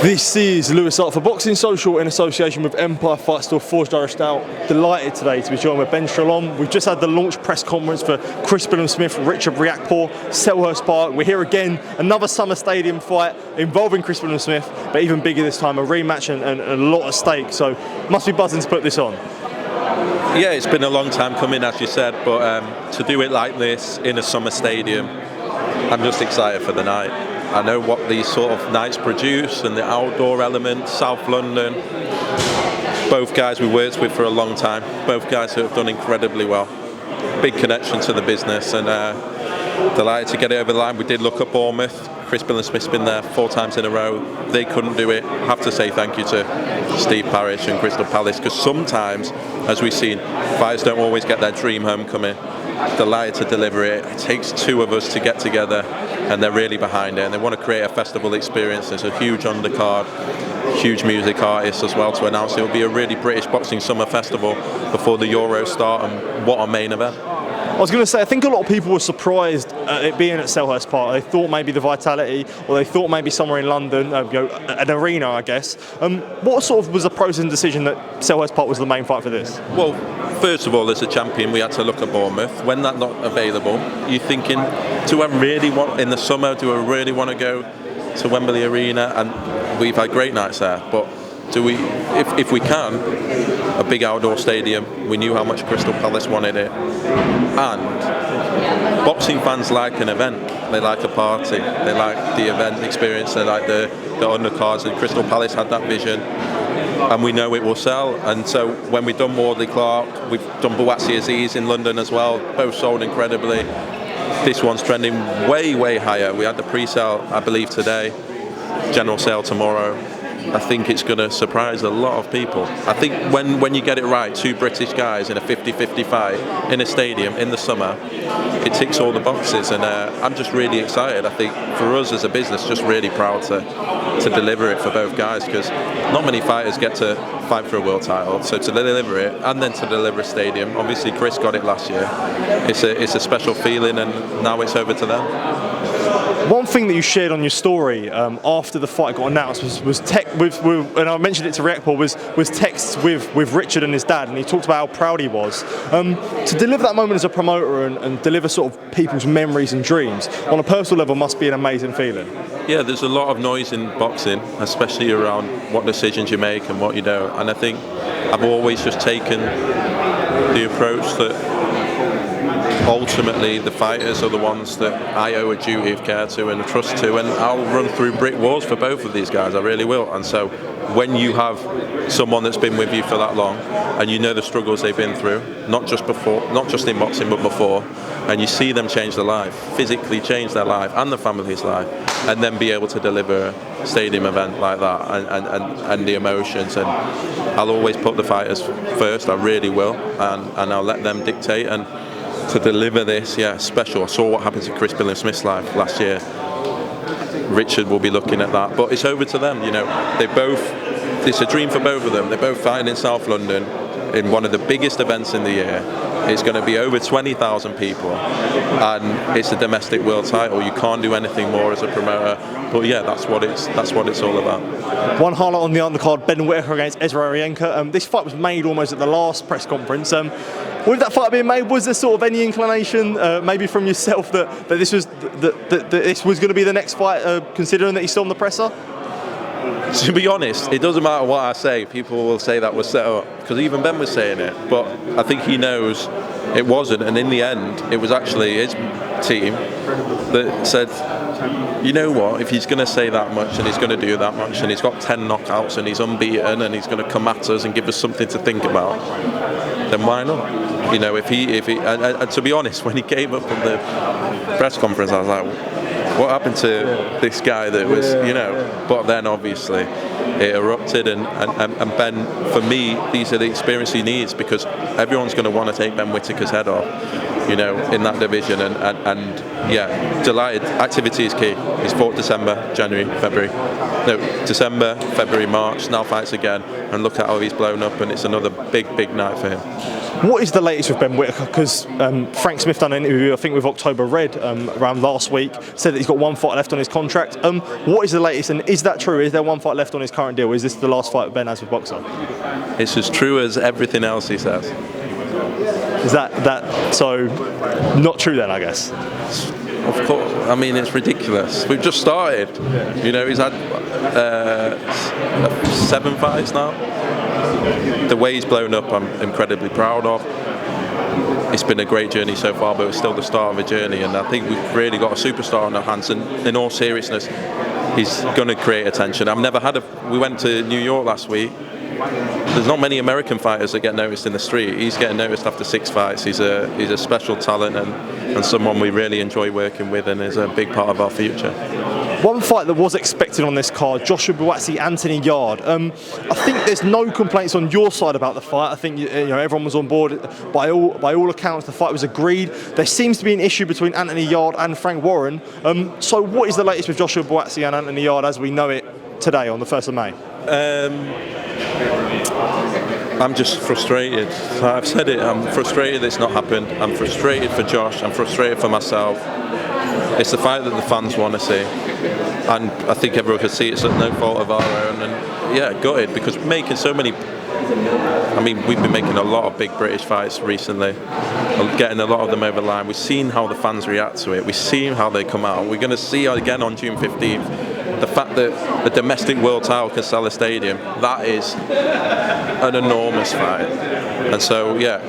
This is Lewis Art for Boxing Social in association with Empire Fight Store Forged Irish Stout. Delighted today to be joined with Ben Shalom. We've just had the launch press conference for Chris Billam-Smith, Richard Riakporhe, Selhurst Park. We're here again, another summer stadium fight involving Chris Billam-Smith, but even bigger this time, a rematch and a lot at stake. So must be buzzing to put this on. Yeah, it's been a long time coming, as you said, but to do it like this in a summer stadium, I'm just excited for the night. I know what these sort of nights produce and the outdoor element, South London. Both guys we worked with for a long time, both guys who have done incredibly well. Big connection to the business, and delighted to get it over the line. We did look at Bournemouth. Chris Billam-Smith's been there 4 times in a row. They couldn't do it. Have to say thank you to Steve Parish and Crystal Palace, because sometimes, as we've seen, fighters don't always get their dream homecoming. Delighted to deliver it. It takes 2 of us to get together, and they're really behind it, and they want to create a festival experience. There's a huge undercard, huge music artists as well to announce. It will be a really British boxing summer festival before the Euros start, and what a main event. I was going to say, I think a lot of people were surprised at it being at Selhurst Park. They thought maybe the Vitality, or they thought maybe somewhere in London, an arena, I guess. What sort of was the pros and decision that Selhurst Park was the main fight for this? Well, first of all, as a champion, we had to look at Bournemouth. When that's not available, you're thinking, do I really want, in the summer, do I really want to go to Wembley Arena? And we've had great nights there, but do we, if we can, a big outdoor stadium. We knew how much Crystal Palace wanted it, and boxing fans like an event. They like a party. They like the event experience. They like the undercards, and Crystal Palace had that vision, and we know it will sell. And so when we've done Wardley Clark, we've done Buatsi Aziz in London as well. Both sold incredibly. This one's trending way higher. We had the pre-sale, I believe, today. General sale tomorrow. I think it's going to surprise a lot of people. I think when you get it right, 2 British guys in a 50-50 fight in a stadium in the summer, it ticks all the boxes, and I'm just really excited. I think for us as a business, just really proud to deliver it for both guys, because not many fighters get to fight for a world title. So to deliver it, and then to deliver a stadium, obviously Chris got it last year. It's a special feeling, and now it's over to them. One thing that you shared on your story after the fight got announced was and I mentioned it to Riakporhe, was texts with Richard and his dad, and he talked about how proud he was. To deliver that moment as a promoter and deliver sort of people's memories and dreams on a personal level must be an amazing feeling. Yeah, there's a lot of noise in boxing, especially around what decisions you make and what you don't. And I think I've always just taken the approach that ultimately the fighters are the ones that I owe a duty of care to and a trust to, and I'll run through brick walls for both of these guys, I really will. And so when you have someone that's been with you for that long, and you know the struggles they've been through, not just in boxing but before, and you see them change their life, physically change their life and the family's life, and then be able to deliver a stadium event like that, and the emotions, and I'll always put the fighters first, I really will, and I'll let them dictate. And to deliver this, yeah, special. I saw what happened to Chris Billam-Smith's life last year. Richard will be looking at that, but it's over to them. You know, it's a dream for both of them. They're both fighting in South London in one of the biggest events in the year. It's going to be over 20,000 people, and it's a domestic world title. You can't do anything more as a promoter. But yeah, that's what it's all about. One highlight on the undercard: Ben Whittaker against Ezra Areyenka. This fight was made almost at the last press conference. With that fight being made, was there sort of any inclination, maybe from yourself, that this was going to be the next fight, considering that he's still on the presser? To be honest, it doesn't matter what I say. People will say that was set up, because even Ben was saying it. But I think he knows it wasn't, and in the end, it was actually his team that said, you know what, if he's going to say that much and he's going to do that much and he's got 10 knockouts and he's unbeaten and he's going to come at us and give us something to think about, then why not? You know, if he and to be honest, when he came up from the press conference, I was like, what happened to this guy that was, you know? But then obviously it erupted, and Ben, for me, these are the experience he needs, because everyone's going to want to take Ben Whittaker's head off. you know, in that division, and yeah, delighted. Activity is key. He's fought December, January, February. No, December, February, March, now fights again, and look at how he's blown up, and it's another big night for him. What is the latest with Ben Whittaker? Because Frank Smith done an interview, I think, with October Red around last week, said that he's got one fight left on his contract. What is the latest, and is that true? Is there one fight left on his current deal? Is this the last fight Ben has with Boxer? It's as true as everything else he says. Is that so not true then, I guess? Of course. I mean, it's ridiculous. We've just started. You know, he's had 7 fights now. The way he's blown up, I'm incredibly proud of. It's been a great journey so far, but it's still the start of a journey, and I think we've really got a superstar on our hands, and in all seriousness, he's going to create attention. We went to New York last week. There's not many American fighters that get noticed in the street. He's getting noticed after 6 fights. He's a special talent, and someone we really enjoy working with, and is a big part of our future. One fight that was expected on this card, Joshua Buatsi, Anthony Yarde. I think there's no complaints on your side about the fight. I think you know everyone was on board. By all accounts, the fight was agreed. There seems to be an issue between Anthony Yarde and Frank Warren. So what is the latest with Joshua Buatsi and Anthony Yarde as we know it today on the 1st of May? I'm just frustrated. I've said it. I'm frustrated it's not happened. I'm frustrated for Josh. I'm frustrated for myself. It's the fight that the fans want to see, and I think everyone can see it's at no fault of our own. And yeah, gutted, because we're making so many. I mean, we've been making a lot of big British fights recently, getting a lot of them over the line. We've seen how the fans react to it. We've seen how they come out. We're going to see again on June 15th. The fact that the domestic world title can sell a stadium, that is an enormous fight. And so, yeah,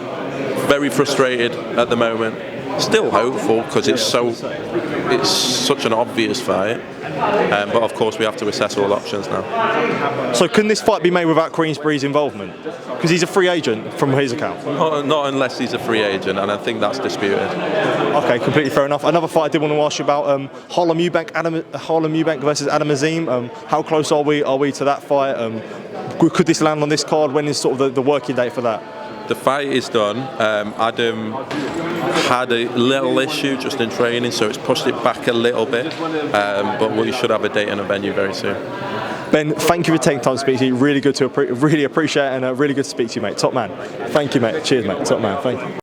very frustrated at the moment. Still hopeful, because it's such an obvious fight. But of course, we have to assess all options now. So can this fight be made without Queensberry's involvement? Because he's a free agent from his account. Not unless he's a free agent, and I think that's disputed. Okay, completely fair enough. Another fight I did want to ask you about, Harlem Eubank versus Azim. How close are we to that fight? Could this land on this card? When is sort of the working date for that? The fight is done. Adam had a little issue just in training, so it's pushed it back a little bit. But we should have a date and a venue very soon. Ben, thank you for taking time to speak to you. Really good to really appreciate it, and really good to speak to you, mate. Top man. Thank you, mate. Cheers, mate. Top man. Thank you.